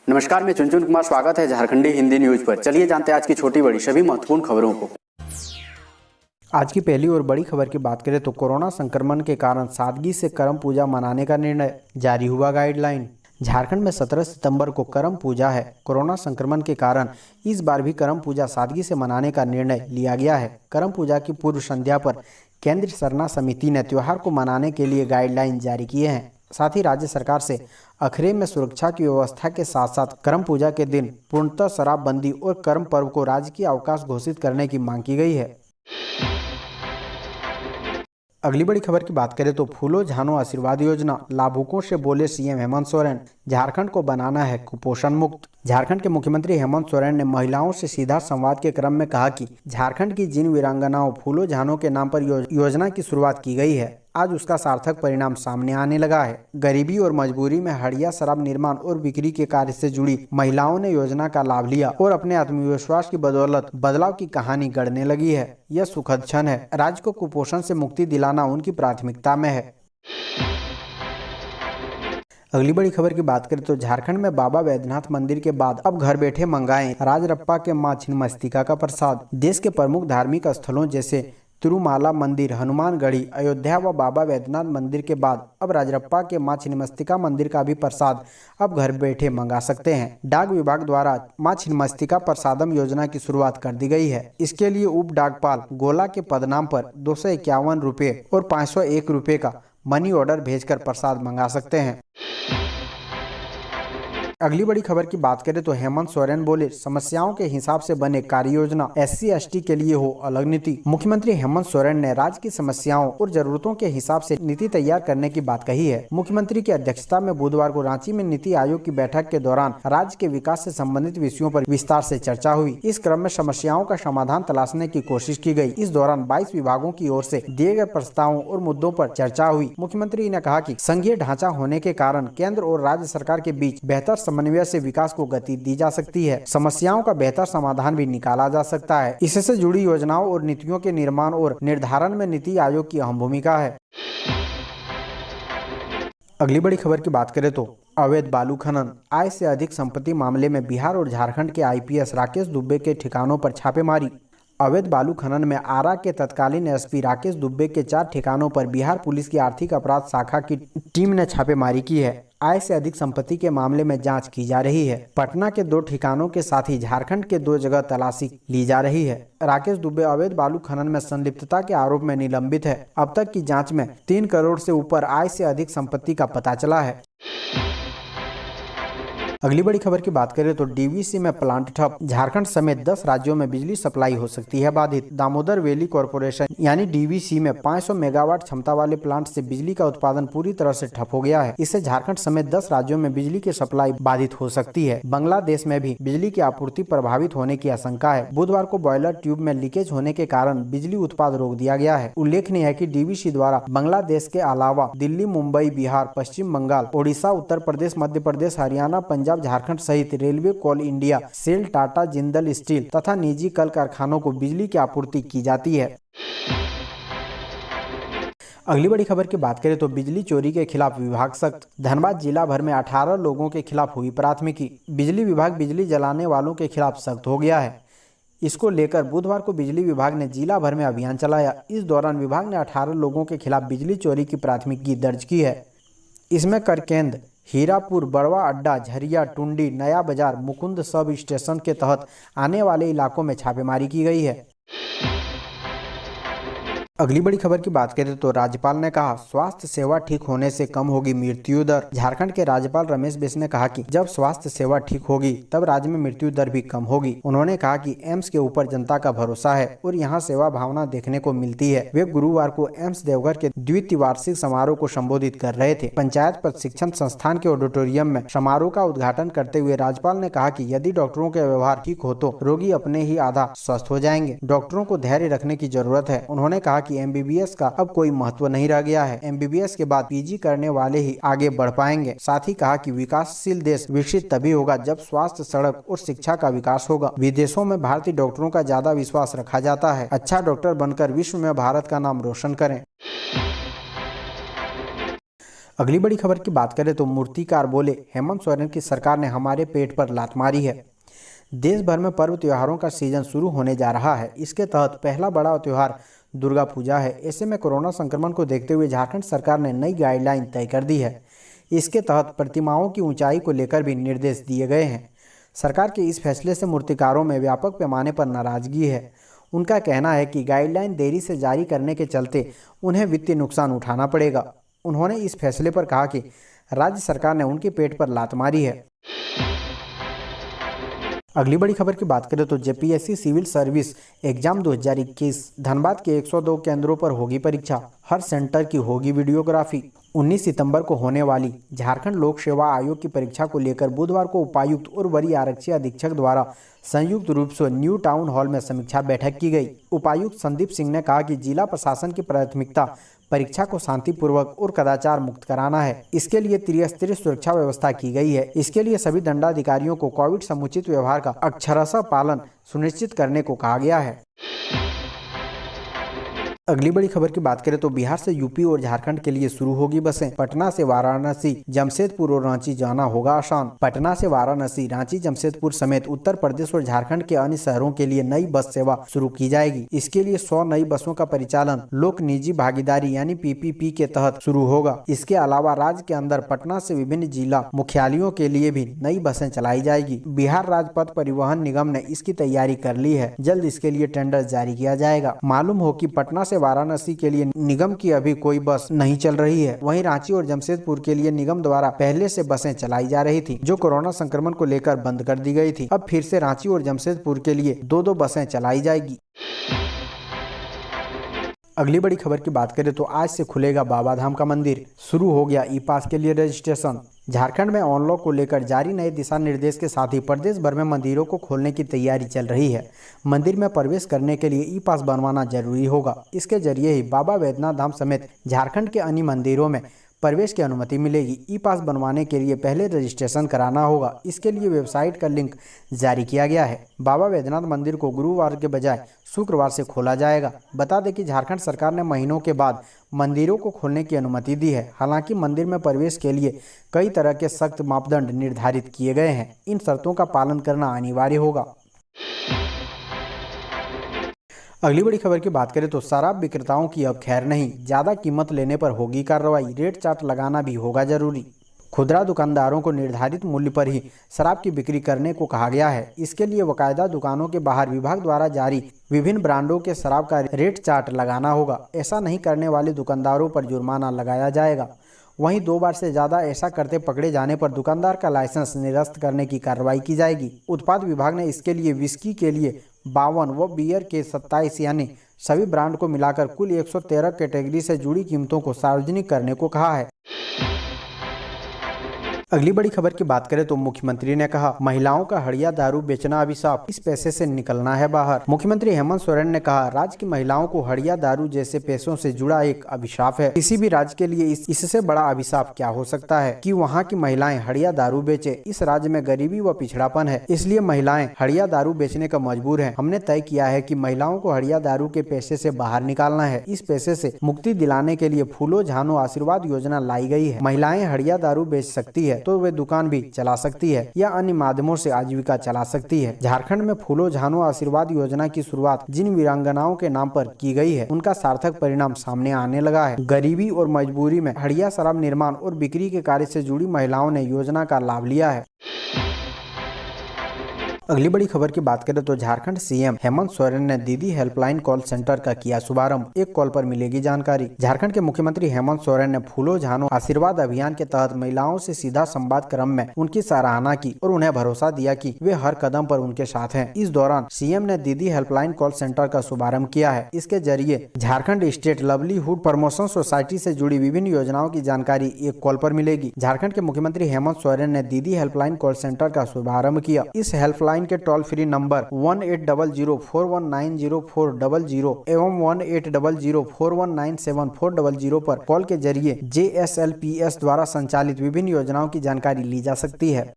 नमस्कार, मैं चुनचुन कुमार। स्वागत है झारखंडी हिंदी न्यूज पर। चलिए जानते हैं आज की छोटी बड़ी सभी महत्वपूर्ण खबरों को। आज की पहली और बड़ी खबर की बात करें तो कोरोना संक्रमण के कारण सादगी से करम पूजा मनाने का निर्णय, जारी हुआ गाइडलाइन। झारखंड में 17 सितंबर को करम पूजा है। कोरोना संक्रमण के कारण इस बार भी करम पूजा सादगी से मनाने का निर्णय लिया गया है। करम पूजा की पूर्व संध्या पर केंद्रीय सरना समिति ने त्योहार को मनाने के लिए गाइडलाइन जारी किए हैं। साथ ही राज्य सरकार से अखरे में सुरक्षा की व्यवस्था के साथ साथ करम पूजा के दिन पूर्णतः शराबबंदी और करम पर्व को राजकीय अवकाश घोषित करने की मांग की गई है। अगली बड़ी खबर की बात करें तो फूलो झानो आशीर्वाद योजना लाभुकों से बोले सीएम हेमंत सोरेन, झारखंड को बनाना है कुपोषण मुक्त। झारखंड के मुख्यमंत्री हेमंत सोरेन ने महिलाओं से सीधा संवाद के क्रम में कहा कि झारखंड की जिन वीरांगनाओं फूलो झानो के नाम पर योजना की शुरुआत की गई है, आज उसका सार्थक परिणाम सामने आने लगा है। गरीबी और मजबूरी में हड़िया शराब निर्माण और बिक्री के कार्य से जुड़ी महिलाओं ने योजना का लाभ लिया और अपने आत्मविश्वास की बदौलत बदलाव की कहानी गढ़ने लगी है। यह सुखद क्षण है। राज्य को कुपोषण से मुक्ति दिलाना उनकी प्राथमिकता में है। अगली बड़ी खबर की बात करें तो झारखंड में बाबा वैद्यनाथ मंदिर के बाद अब घर बैठे मंगाएं राजरप्पा के मां छिन्नमस्तिका का प्रसाद। देश के प्रमुख धार्मिक स्थलों जैसे तिरुमाला मंदिर, हनुमानगढ़ी, अयोध्या व बाबा वैद्यनाथ मंदिर के बाद अब राजरप्पा के मां छिन्नमस्तिका मंदिर का भी प्रसाद अब घर बैठे मंगा सकते हैं। डाक विभाग द्वारा मां छिन्नमस्तिका प्रसादम योजना की शुरुआत कर दी गई है। इसके लिए उप डाकपाल गोला के पदनाम पर 251 रुपये और 501 रुपये का मनी ऑर्डर भेजकर प्रसाद मंगा सकते हैं। अगली बड़ी खबर की बात करें तो हेमंत सोरेन बोले समस्याओं के हिसाब से बने कार्य योजना, SC/ST के लिए हो अलग नीति। मुख्यमंत्री हेमंत सोरेन ने राज्य की समस्याओं और जरूरतों के हिसाब से नीति तैयार करने की बात कही है। मुख्यमंत्री की अध्यक्षता में बुधवार को रांची में नीति आयोग की बैठक के दौरान राज्य के विकास से संबंधित विषयों पर विस्तार से चर्चा हुई। इस क्रम में समस्याओं का समाधान तलाशने की कोशिश की गयी। इस दौरान 22 विभागों की ओर से दिए गए प्रस्तावों और मुद्दों पर चर्चा हुई। मुख्यमंत्री ने कहा कि संघीय ढांचा होने के कारण केंद्र और राज्य सरकार के बीच बेहतर समन्वय से विकास को गति दी जा सकती है। समस्याओं का बेहतर समाधान भी निकाला जा सकता है। इससे जुड़ी योजनाओं और नीतियों के निर्माण और निर्धारण में नीति आयोग की अहम भूमिका है। अगली बड़ी खबर की बात करें तो अवैध बालू खनन, आय से अधिक संपत्ति मामले में बिहार और झारखंड के IPS राकेश दुबे के ठिकानों पर छापेमारी। अवैध बालू खनन में आरा के तत्कालीन SP राकेश दुबे के 4 ठिकानों पर बिहार पुलिस की आर्थिक अपराध शाखा की टीम ने छापेमारी की है। आय से अधिक संपत्ति के मामले में जांच की जा रही है। पटना के 2 ठिकानों के साथ ही झारखंड के 2 जगह तलाशी ली जा रही है। राकेश दुबे अवैध बालू खनन में संलिप्तता के आरोप में निलंबित है। अब तक की जांच में 3 करोड़ से ऊपर आय से अधिक संपत्ति का पता चला है। अगली बड़ी खबर की बात करें तो DVC में प्लांट ठप, झारखंड समेत 10 राज्यों में बिजली सप्लाई हो सकती है बाधित। दामोदर वैली कॉरपोरेशन यानी DVC में 500 मेगावाट क्षमता वाले प्लांट से बिजली का उत्पादन पूरी तरह से ठप हो गया है। इससे झारखंड समेत 10 राज्यों में बिजली की सप्लाई बाधित हो सकती है। बांग्लादेश में भी बिजली की आपूर्ति प्रभावित होने की आशंका है। बुधवार को बॉयलर ट्यूब में लीकेज होने के कारण बिजली उत्पाद रोक दिया गया है। उल्लेखनीय है कि DVC द्वारा बांग्लादेश के अलावा दिल्ली, मुंबई, बिहार, पश्चिम बंगाल, ओडिशा, उत्तर प्रदेश, मध्य प्रदेश, हरियाणा, पंजाब, झारखंड सहित railway, Coal India, SAIL, Tata, Jindal Steel तथा निजी कल कारखानों को बिजली की आपूर्ति की जाती है। अगली बड़ी खबर की बात करें तो बिजली चोरी के खिलाफ विभाग सख्त, धनबाद जिला भर में 18 लोगों के खिलाफ हुई प्राथमिकी। बिजली विभाग बिजली जलाने वालों के खिलाफ सख्त हो गया है। इसको लेकर बुधवार को बिजली विभाग ने जिला भर में अभियान चलाया। इस दौरान विभाग ने 18 लोगों के खिलाफ बिजली चोरी की प्राथमिकी दर्ज की है। इसमें करकेंद, हीरापुर, बड़वा अड्डा, झरिया, टुंडी, नया बाजार, मुकुंद सब स्टेशन के तहत आने वाले इलाकों में छापेमारी की गई है। अगली बड़ी खबर की बात करें तो राज्यपाल ने कहा स्वास्थ्य सेवा ठीक होने से कम होगी मृत्यु दर। झारखंड के राज्यपाल रमेश बिष्ट ने कहा कि जब स्वास्थ्य सेवा ठीक होगी तब राज्य में मृत्यु दर भी कम होगी। उन्होंने कहा कि एम्स के ऊपर जनता का भरोसा है और यहां सेवा भावना देखने को मिलती है। वे गुरुवार को एम्स देवघर के द्वितीय वार्षिक समारोह को संबोधित कर रहे थे। पंचायत प्रशिक्षण संस्थान के ऑडिटोरियम में समारोह का उद्घाटन करते हुए राज्यपाल ने कहा कि यदि डॉक्टरों का व्यवहार ठीक हो तो रोगी अपने ही आधा स्वस्थ हो जाएंगे। डॉक्टरों को धैर्य रखने की जरूरत है। उन्होंने कहा कि MBBS का अब कोई महत्व नहीं रह गया है। MBBS के बाद PG करने वाले ही आगे बढ़ पाएंगे। साथ ही कहा कि विकासशील देश विकसित तभी होगा जब स्वास्थ्य, सड़क और शिक्षा का विकास होगा। विदेशों में भारतीय डॉक्टरों का ज्यादा विश्वास रखा जाता है। अच्छा डॉक्टर बनकर विश्व में भारत का नाम रोशन करें। अगली बड़ी खबर की बात करें तो मूर्तिकार बोले, हेमंत सोरेन की सरकार ने हमारे पेट पर लात मारी है। देश भर में पर्व त्योहारों का सीजन शुरू होने जा रहा है। इसके तहत पहला बड़ा त्योहार दुर्गा पूजा है। ऐसे में कोरोना संक्रमण को देखते हुए झारखंड सरकार ने नई गाइडलाइन तय कर दी है। इसके तहत प्रतिमाओं की ऊंचाई को लेकर भी निर्देश दिए गए हैं। सरकार के इस फैसले से मूर्तिकारों में व्यापक पैमाने पर नाराजगी है। उनका कहना है कि गाइडलाइन देरी से जारी करने के चलते उन्हें वित्तीय नुकसान उठाना पड़ेगा। उन्होंने इस फैसले पर कहा कि राज्य सरकार ने उनके पेट पर लात मारी है। अगली बड़ी खबर की बात करें तो JPSC civil service exam 2021 Dhanbad के 102 केंद्रों पर होगी परीक्षा। हर सेंटर की होगी वीडियोग्राफी। 19 सितंबर को होने वाली झारखंड लोक सेवा आयोग की परीक्षा को लेकर बुधवार को उपायुक्त और वरीय आरक्षी अधीक्षक द्वारा संयुक्त रूप से न्यू टाउन हॉल में समीक्षा बैठक की गई। उपायुक्त संदीप सिंह ने कहा कि जिला प्रशासन की प्राथमिकता परीक्षा को शांतिपूर्वक और कदाचार मुक्त कराना है। इसके लिए त्रिस्तरीय सुरक्षा व्यवस्था की गई है। इसके लिए सभी दंडाधिकारियों को कोविड समुचित व्यवहार का अक्षरशः पालन सुनिश्चित करने को कहा गया है। अगली बड़ी खबर की बात करें तो बिहार से यूपी और झारखंड के लिए शुरू होगी बसें। पटना से वाराणसी, जमशेदपुर और रांची जाना होगा आसान। पटना से वाराणसी, रांची, जमशेदपुर समेत उत्तर प्रदेश और झारखंड के अन्य शहरों के लिए नई बस सेवा शुरू की जाएगी। इसके लिए 100 नई बसों का परिचालन लोक निजी भागीदारी यानी पीपीपी के तहत शुरू होगा। इसके अलावा राज्य के अंदर पटना से विभिन्न जिला मुख्यालयों के लिए भी नई बसें चलाई जाएगी। बिहार राज्य पथ परिवहन निगम ने इसकी तैयारी कर ली है। जल्द इसके लिए टेंडर जारी किया जाएगा। मालूम हो कि पटना से वाराणसी के लिए निगम की अभी कोई बस नहीं चल रही है। वहीं रांची और जमशेदपुर के लिए निगम द्वारा पहले से बसें चलाई जा रही थी, जो कोरोना संक्रमण को लेकर बंद कर दी गई थी। अब फिर से रांची और जमशेदपुर के लिए 2-2 बसें चलाई जाएगी। अगली बड़ी खबर की बात करें तो आज से खुलेगा बाबाधाम का मंदिर। शुरू हो गया ई पास के लिए रजिस्ट्रेशन। झारखंड में अनलॉक को लेकर जारी नए दिशा निर्देश के साथ ही प्रदेश भर में मंदिरों को खोलने की तैयारी चल रही है। मंदिर में प्रवेश करने के लिए ई पास बनवाना जरूरी होगा। इसके जरिए ही बाबा वैद्यनाथ धाम समेत झारखंड के अन्य मंदिरों में प्रवेश की अनुमति मिलेगी। ई पास बनवाने के लिए पहले रजिस्ट्रेशन कराना होगा। इसके लिए वेबसाइट का लिंक जारी किया गया है। बाबा वैद्यनाथ मंदिर को गुरुवार के बजाय शुक्रवार से खोला जाएगा। बता दें कि झारखंड सरकार ने महीनों के बाद मंदिरों को खोलने की अनुमति दी है। हालांकि मंदिर में प्रवेश के लिए कई तरह के सख्त मापदंड निर्धारित किए गए हैं। इन शर्तों का पालन करना अनिवार्य होगा। अगली बड़ी खबर की बात करें तो शराब विक्रेताओं की अब खैर नहीं, ज्यादा कीमत लेने पर होगी कार्रवाई। रेट चार्ट लगाना भी होगा जरूरी। खुदरा दुकानदारों को निर्धारित मूल्य पर ही शराब की बिक्री करने को कहा गया है। इसके लिए बाकायदा दुकानों के बाहर विभाग द्वारा जारी विभिन्न ब्रांडों के शराब का रेट चार्ट लगाना होगा। ऐसा नहीं करने वाले दुकानदारों पर जुर्माना लगाया जाएगा। वहीं 2 बार से ज्यादा ऐसा करते पकड़े जाने पर दुकानदार का लाइसेंस निरस्त करने की कार्रवाई की जाएगी। उत्पाद विभाग ने इसके लिए विस्की के लिए 52 व बियर के 27 यानी सभी ब्रांड को मिलाकर कुल 113 कैटेगरी से जुड़ी कीमतों को सार्वजनिक करने को कहा है। अगली बड़ी खबर की बात करें तो मुख्यमंत्री ने कहा, महिलाओं का हड़िया दारू बेचना अभिशाप, इस पैसे से निकलना है बाहर। मुख्यमंत्री हेमंत सोरेन ने कहा, राज्य की महिलाओं को हड़िया दारू जैसे पैसों से जुड़ा एक अभिशाप है। किसी भी राज्य के लिए इससे बड़ा अभिशाप क्या हो सकता है कि वहाँ की महिलाएं हड़िया दारू बेचे। इस राज्य में गरीबी व पिछड़ापन है, इसलिए महिलाएं हड़िया दारू बेचने का मजबूर है। हमने तय किया है कि महिलाओं को हड़िया दारू के पैसे से बाहर निकालना है। इस पैसे से मुक्ति दिलाने के लिए फूलो झानो आशीर्वाद योजना लाई गई है। महिलाएं हड़िया दारू बेच सकती है तो वे दुकान भी चला सकती है या अन्य माध्यमों से आजीविका चला सकती है। झारखंड में फूलो झानो आशीर्वाद योजना की शुरुआत जिन वीरांगनाओं के नाम पर की गई है, उनका सार्थक परिणाम सामने आने लगा है। गरीबी और मजबूरी में हड़िया शराब निर्माण और बिक्री के कार्य से जुड़ी महिलाओं ने योजना का लाभ लिया है। अगली बड़ी खबर की बात करें तो झारखंड सीएम हेमंत सोरेन ने दीदी हेल्पलाइन कॉल सेंटर का किया शुभारंभ। एक कॉल पर मिलेगी जानकारी। झारखंड के मुख्यमंत्री हेमंत सोरेन ने फूलो झानो आशीर्वाद अभियान के तहत महिलाओं से सीधा संवाद क्रम में उनकी सराहना की और उन्हें भरोसा दिया कि वे हर कदम पर उनके साथ हैं। इस दौरान सीएम ने दीदी हेल्पलाइन कॉल सेंटर का शुभारंभ किया है। इसके जरिए Jharkhand state livelihood promotion society से जुड़ी विभिन्न योजनाओं की जानकारी एक कॉल पर मिलेगी। झारखंड के मुख्यमंत्री हेमंत सोरेन ने दीदी हेल्पलाइन कॉल सेंटर का शुभारंभ किया। इस हेल्पलाइन के टोल फ्री नंबर 1800419040 एवं 1800419740 पर कॉल के जरिए JSLPS द्वारा संचालित विभिन्न योजनाओं की जानकारी ली जा सकती है।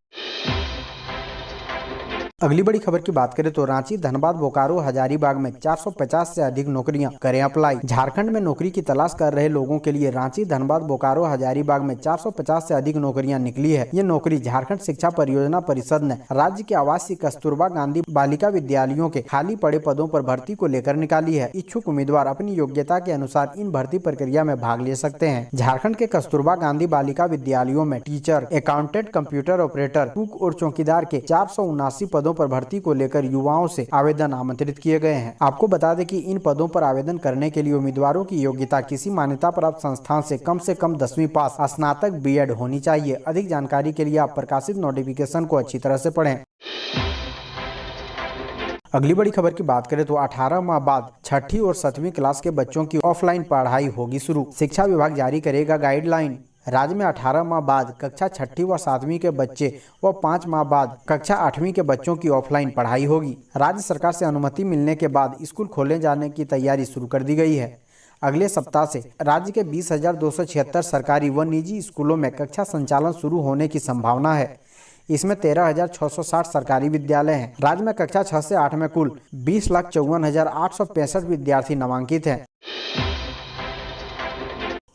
अगली बड़ी खबर की बात करें तो रांची, धनबाद, बोकारो, हजारीबाग में 450 से अधिक नौकरियां करें अप्लाई। झारखंड में नौकरी की तलाश कर रहे लोगों के लिए रांची, धनबाद, बोकारो, हजारीबाग में 450 से अधिक नौकरियां निकली है। ये नौकरी झारखंड शिक्षा परियोजना परिषद ने राज्य के आवासीय कस्तूरबा गांधी बालिका विद्यालयों के खाली पड़े पदों पर भर्ती को लेकर निकाली है। इच्छुक उम्मीदवार अपनी योग्यता के अनुसार इन भर्ती प्रक्रिया में भाग ले सकते हैं। झारखंड के कस्तूरबा गांधी बालिका विद्यालयों में teacher, accountant, computer operator, cook और चौकीदार के 479 पदों पर भर्ती को लेकर युवाओं से आवेदन आमंत्रित किए गए हैं। आपको बता दें कि इन पदों पर आवेदन करने के लिए उम्मीदवारों की योग्यता किसी मान्यता प्राप्त संस्थान से कम 10वीं पास, स्नातक, बीएड होनी चाहिए। अधिक जानकारी के लिए आप प्रकाशित नोटिफिकेशन को अच्छी तरह से पढ़ें। अगली बड़ी खबर की बात करें तो 18 माह बाद 6ठी और 7वीं क्लास के बच्चों की ऑफलाइन पढ़ाई होगी शुरू। शिक्षा विभाग जारी करेगा गाइडलाइन। राज्य में 18 माह बाद कक्षा 6ठी व 7वीं के बच्चे व 5 माह बाद कक्षा 8वीं के बच्चों की ऑफलाइन पढ़ाई होगी। राज्य सरकार से अनुमति मिलने के बाद स्कूल खोले जाने की तैयारी शुरू कर दी गई है। अगले सप्ताह से राज्य के 20,276 सरकारी व निजी स्कूलों में कक्षा संचालन शुरू होने की संभावना है। इसमें 13,660 सरकारी विद्यालय हैं। राज्य में कक्षा 6 से 8 में कुल 20,54,865 विद्यार्थी नामांकित हैं।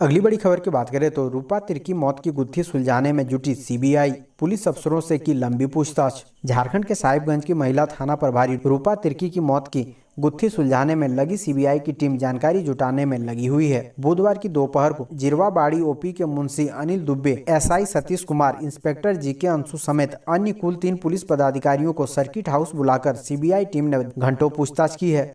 अगली बड़ी खबर की बात करें तो रूपा तिर्की मौत की गुत्थी सुलझाने में जुटी सीबीआई, पुलिस अफसरों से की लंबी पूछताछ। झारखंड के साहिबगंज की महिला थाना प्रभारी रूपा तिर्की की मौत की गुत्थी सुलझाने में लगी सीबीआई की टीम जानकारी जुटाने में लगी हुई है। बुधवार की दोपहर को जिरवाबाड़ी ओपी के Munshi Anil Dubey, SI Satish Kumar, inspector GK Anshu समेत अन्य कुल 3 पुलिस पदाधिकारियों को सर्किट हाउस बुलाकर सीबीआई टीम ने घंटों पूछताछ की है।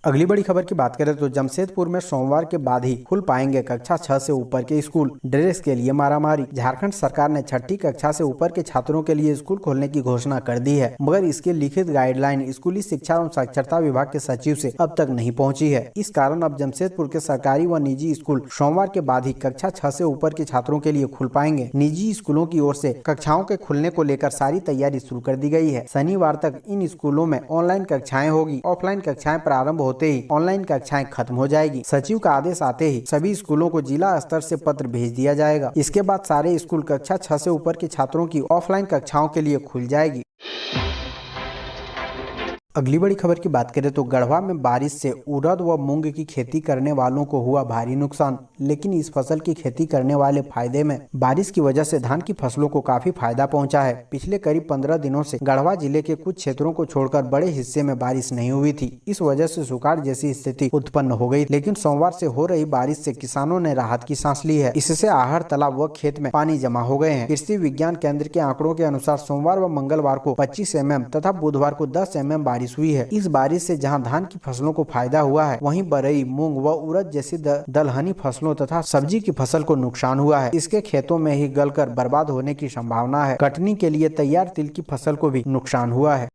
अगली बड़ी खबर की बात करें तो जमशेदपुर में सोमवार के बाद ही खुल पाएंगे कक्षा 6 से ऊपर के स्कूल। ड्रेस के लिए मारामारी। झारखंड सरकार ने 6ठी कक्षा से ऊपर के छात्रों के लिए स्कूल खोलने की घोषणा कर दी है, मगर इसके लिखित गाइडलाइन स्कूली शिक्षा एवं साक्षरता विभाग के सचिव से अब तक नहीं पहुंची है। इस कारण अब जमशेदपुर के सरकारी व निजी स्कूल सोमवार के बाद ही कक्षा 6 से ऊपर के छात्रों के लिए खुल पाएंगे। निजी स्कूलों की ओर से कक्षाओं के खुलने को लेकर सारी तैयारी शुरू कर दी गई है। शनिवार तक इन स्कूलों में ऑनलाइन कक्षाएं होगी। ऑफलाइन कक्षाएं प्रारंभ होते ही ऑनलाइन कक्षाएं खत्म हो जाएगी। सचिव का आदेश आते ही सभी स्कूलों को जिला स्तर से पत्र भेज दिया जाएगा। इसके बाद सारे स्कूल कक्षा 6 से ऊपर के छात्रों की ऑफलाइन कक्षाओं के लिए खुल जाएगी। अगली बड़ी खबर की बात करें तो गढ़वा में बारिश से उड़द व मूंग की खेती करने वालों को हुआ भारी नुकसान, लेकिन इस फसल की खेती करने वाले फायदे में। बारिश की वजह से धान की फसलों को काफी फायदा पहुंचा है। पिछले करीब 15 दिनों से गढ़वा जिले के कुछ क्षेत्रों को छोड़कर बड़े हिस्से में बारिश नहीं हुई थी। इस वजह से सुखाड़ जैसी स्थिति उत्पन्न हो गई, लेकिन सोमवार से हो रही बारिश से किसानों ने राहत की सांस ली है। इससे आहर, तालाब व खेत में पानी जमा हो गए हैं। कृषि विज्ञान केंद्र के आंकड़ों के अनुसार सोमवार व मंगलवार को 25 mm तथा बुधवार को 10 mm बारिश हुई है। इस बारिश से जहां धान की फसलों को फायदा हुआ है, वहीं बरई, मूंग व उड़द जैसी दलहनी फसलों तथा सब्जी की फसल को नुकसान हुआ है। इसके खेतों में ही गलकर बर्बाद होने की संभावना है। कटनी के लिए तैयार तिल की फसल को भी नुकसान हुआ है।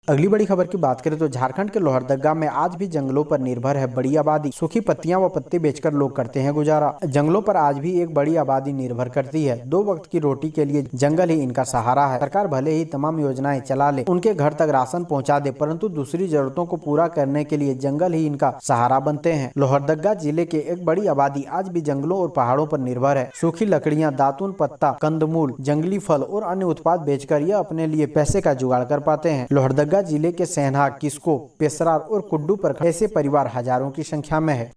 अगली बड़ी खबर की बात करें तो झारखंड के लोहरदगा में आज भी जंगलों पर निर्भर है बड़ी आबादी। सूखी पत्तियां व पत्ते बेचकर लोग करते हैं गुजारा। जंगलों पर आज भी एक बड़ी आबादी निर्भर करती है। 2 वक्त की रोटी के लिए जंगल ही इनका सहारा है। सरकार भले ही तमाम योजनाएं चला ले, उनके घर तक राशन पहुंचा दे, परंतु दूसरी जरूरतों को पूरा करने के लिए जंगल ही इनका सहारा बनते हैं। लोहरदगा जिले के एक बड़ी आबादी आज भी जंगलों और पहाड़ों पर निर्भर है। सूखी लकड़ियाँ, दातुन पत्ता, कंदमूल, जंगली फल और अन्य उत्पाद बेचकर यह अपने लिए पैसे का जुगाड़ कर पाते हैं। लोहरदगा जिले के सेन्हा, किस्को, पेसरार और कुड्डू पर ऐसे परिवार हजारों की संख्या में है।